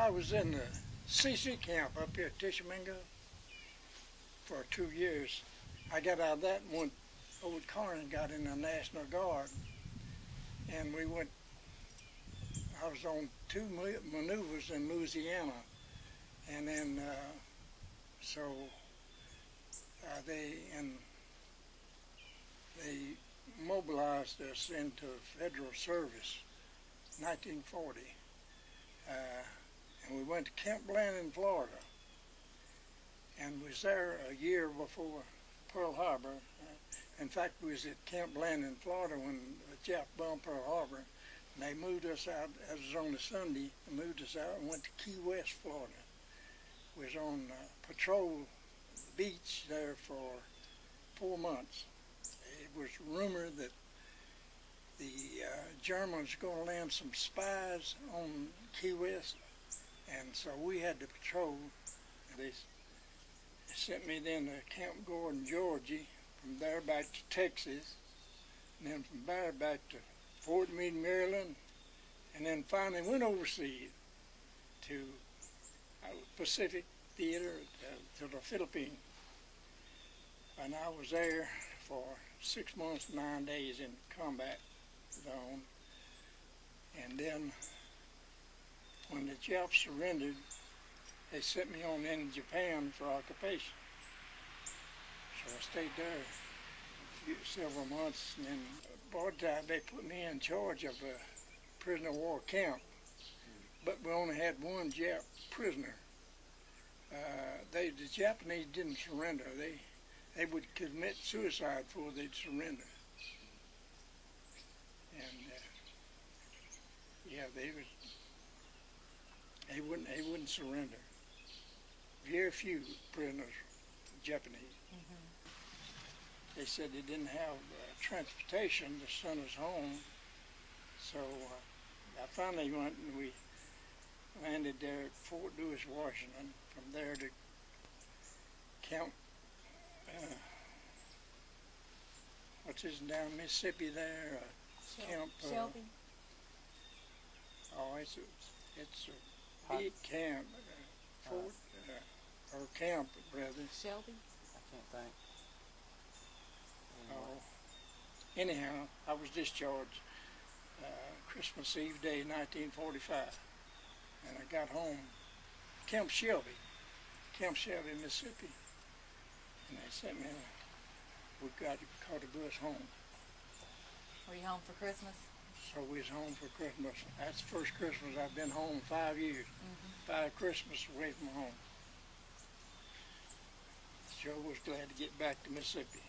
I was in the CC camp up here at Tishomingo for 2 years. I got out of that and went over to Corn and got in the National Guard. And we went, I was on 2 maneuvers in Louisiana. And then, they mobilized us into federal service, 1940. And we went to Camp Blanding, Florida, and was there a year before Pearl Harbor. In fact, we was at Camp Blanding, Florida when the Jap bombed Pearl Harbor, and they moved us out. It was on a Sunday. They moved us out and went to Key West, Florida. We was on patrol beach there for 4 months. It was rumored that the Germans were going to land some spies on Key West, and so we had to patrol. They sent me then to Camp Gordon, Georgia, from there back to Texas, and then from there back to Fort Meade, Maryland, and then finally went overseas to Pacific Theater to the Philippines. And I was there for 6 months, 9 days in combat zone. And then when the Japs surrendered, they sent me on in Japan for occupation. So I stayed there several months, and then wartime they put me in charge of a prisoner of war camp. But we only had 1 Jap prisoner. The Japanese didn't surrender. They would commit suicide before they'd surrender. And yeah, they wouldn't surrender. Very few prisoners, Japanese. They said they didn't have transportation to send us home. So I finally went and we landed there at Fort Lewis, Washington. From there to Camp, what's his down Mississippi there? Camp Shelby. Oh, it's a big camp, Fort or camp rather. Shelby. I can't think. Oh, anyhow, I was discharged Christmas Eve day, 1945, and I got home. Camp Shelby, Mississippi, and they sent me. We caught a bus home. Were you home for Christmas? So we was home for Christmas. That's the first Christmas I've been home in 5 years. 5 Christmas away from home. Sure was glad to get back to Mississippi.